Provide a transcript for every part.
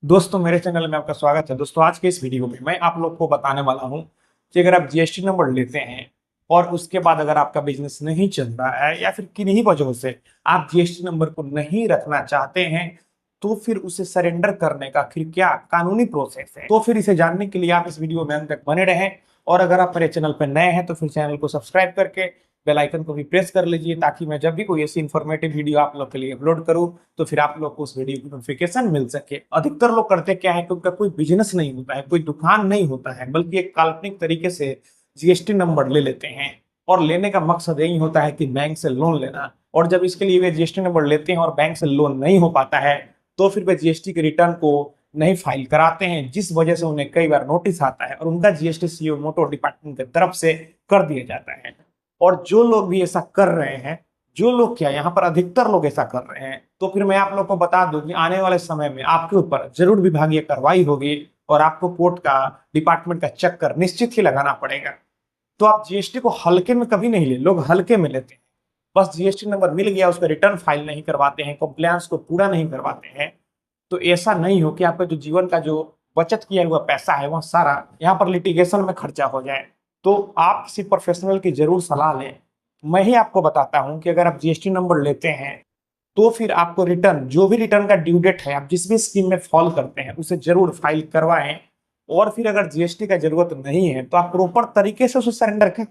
दोस्तों मेरे चैनल में आपका स्वागत है। दोस्तों आज के इस वीडियो में मैं आप लोग को बताने वाला हूं कि अगर आप जीएसटी नंबर लेते हैं और उसके बाद अगर आपका बिजनेस नहीं चल रहा है या फिर किन्हीं वजहों से आप जीएसटी नंबर को नहीं रखना चाहते हैं तो फिर उसे सरेंडर करने का फिर क्या कानूनी प्रोसेस है। तो फिर इसे जानने के लिए आप इस वीडियो में अंत तक बने रहें और अगर आप मेरे चैनल पर नए हैं तो फिर चैनल को सब्सक्राइब करके बेल आइकन को भी प्रेस कर लीजिए ताकि मैं जब भी कोई ऐसी इन्फॉर्मेटिव वीडियो आप लोग के लिए अपलोड करूं तो फिर आप लोग को उस वीडियो की नोटिफिकेशन मिल सके। अधिकतर लोग करते क्या है कि उनका कोई बिजनेस नहीं होता है, कोई दुकान नहीं होता है, बल्कि एक काल्पनिक तरीके से जीएसटी नंबर ले लेते हैं और लेने का मकसद यही होता है कि बैंक से लोन लेना। और जब इसके लिए वे जीएसटी नंबर लेते हैं और बैंक से लोन नहीं हो पाता है तो फिर वे जीएसटी के रिटर्न को नहीं फाइल कराते हैं, जिस वजह से उन्हें कई बार नोटिस आता है और उनका जीएसटी सीओ मोटो डिपार्टमेंट की तरफ से कर दिया जाता है। और जो लोग भी ऐसा कर रहे हैं, जो लोग क्या यहाँ पर अधिकतर लोग ऐसा कर रहे हैं, तो फिर मैं आप लोग को बता दूं कि आने वाले समय में आपके ऊपर जरूर विभागीय कार्रवाई होगी और आपको कोर्ट का डिपार्टमेंट का चक्कर निश्चित ही लगाना पड़ेगा। तो आप जीएसटी को हल्के में कभी नहीं ले, लोग हल्के में लेते हैं। बस जीएसटी नंबर मिल गया उसका रिटर्न फाइल नहीं करवाते हैं, कंप्लायंस को पूरा नहीं करवाते हैं। तो ऐसा नहीं हो कि आपका जो जीवन का जो बचत किया हुआ पैसा है वह सारा यहाँ पर लिटिगेशन में खर्चा हो जाए। तो आप किसी प्रोफेशनल की जरूर सलाह लें। मैं ही आपको बताता हूं कि अगर आप जीएसटी नंबर लेते हैं तो फिर आपको रिटर्न, जो भी रिटर्न का ड्यू डेट है, आप जिस भी स्कीम में फॉल करते हैं उसे जरूर फाइल करवाएं। और फिर अगर जीएसटी का जरूरत नहीं है तो आप प्रॉपर तरीके से उसे सरेंडर करें।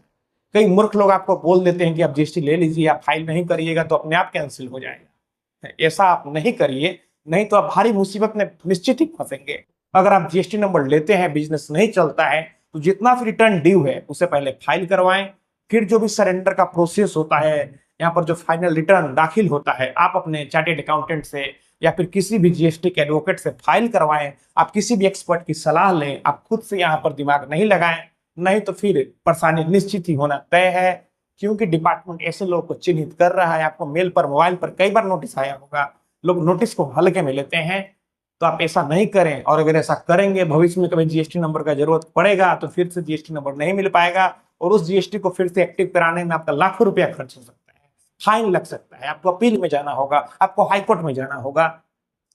कई मूर्ख लोग आपको बोल देते हैं कि आप जीएसटी ले लीजिए, आप फाइल नहीं करिएगा तो अपने आप कैंसिल हो जाएगा। ऐसा आप नहीं करिए, नहीं तो आप भारी मुसीबत में निश्चित ही फंसेंगे। अगर आप जीएसटी नंबर लेते हैं, बिजनेस नहीं चलता है, तो जितना भी रिटर्न ड्यू है उसे पहले फाइल करवाएं। फिर जो भी सरेंडर का प्रोसेस होता है, यहाँ पर जो फाइनल रिटर्न दाखिल होता है, आप अपने चार्टेड अकाउंटेंट से या फिर किसी भी जीएसटी के एडवोकेट से फाइल करवाएं। आप किसी भी एक्सपर्ट की सलाह लें, आप खुद से यहाँ पर दिमाग नहीं लगाएं, नहीं तो फिर परेशानी निश्चित ही होना तय है। क्योंकि डिपार्टमेंट ऐसे लोगों को चिन्हित कर रहा है। आपको मेल पर, मोबाइल पर कई बार नोटिस आया होगा। लोग नोटिस को हल्के में लेते हैं, तो आप ऐसा नहीं करें। और अगर ऐसा करेंगे, भविष्य में कभी जीएसटी नंबर का जरूरत पड़ेगा तो फिर से जीएसटी नंबर नहीं मिल पाएगा और उस जीएसटी को फिर से एक्टिव कराने में आपका लाखों रुपया खर्च हो सकता है, फाइन लग सकता है, आपको अपील में जाना होगा, आपको हाईकोर्ट में जाना होगा।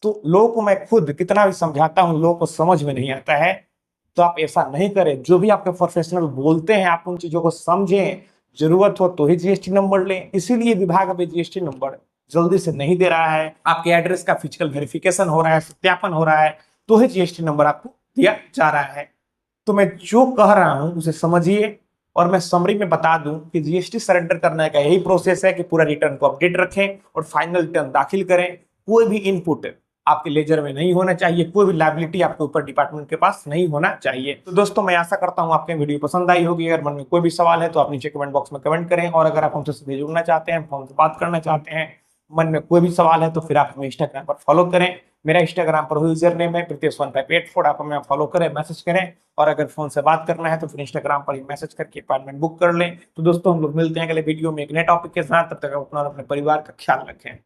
तो लोगों को मैं खुद कितना भी समझाता हूं, लोगों को समझ में नहीं आता है। तो आप ऐसा नहीं करें। जो भी आपके प्रोफेशनल बोलते हैं आप उन चीजों को समझें। जरूरत हो तो ही जीएसटी नंबर लें। इसीलिए विभाग अभी जीएसटी नंबर जल्दी से नहीं दे रहा है। आपके एड्रेस का फिजिकल वेरिफिकेशन हो रहा है, सत्यापन हो रहा है, तो ही जीएसटी नंबर आपको दिया जा रहा है। तो मैं जो कह रहा हूं उसे समझिए। और मैं समरी में बता दूं कि जीएसटी सरेंडर करने का यही प्रोसेस है कि पूरा रिटर्न को अपडेट रखें और फाइनल रिटर्न दाखिल करें। कोई भी इनपुट आपके लेजर में नहीं होना चाहिए, कोई भी लायबिलिटी आपके ऊपर डिपार्टमेंट के पास नहीं होना चाहिए। तो दोस्तों मैं आशा करता हूं आपको वीडियो पसंद आई होगी। अगर मन में कोई भी सवाल है तो आप नीचे कमेंट बॉक्स में कमेंट करें। और अगर आप हमसे सीधे जुड़ना चाहते हैं, हमसे बात करना चाहते हैं, मन में कोई भी सवाल है तो फिर आप हमें इंस्टाग्राम पर फॉलो करें। मेरा इंस्टाग्राम पर यूजर नेम है Pritesh1584। आप हमें फॉलो करें, मैसेज करें। और अगर फोन से बात करना है तो फिर इंस्टाग्राम पर ही मैसेज करके अपॉइंटमेंट बुक कर लें। तो दोस्तों हम लोग मिलते हैं अगले वीडियो में एक नए टॉपिक के साथ। तब तक आप अपना और अपने परिवार का ख्याल रखें।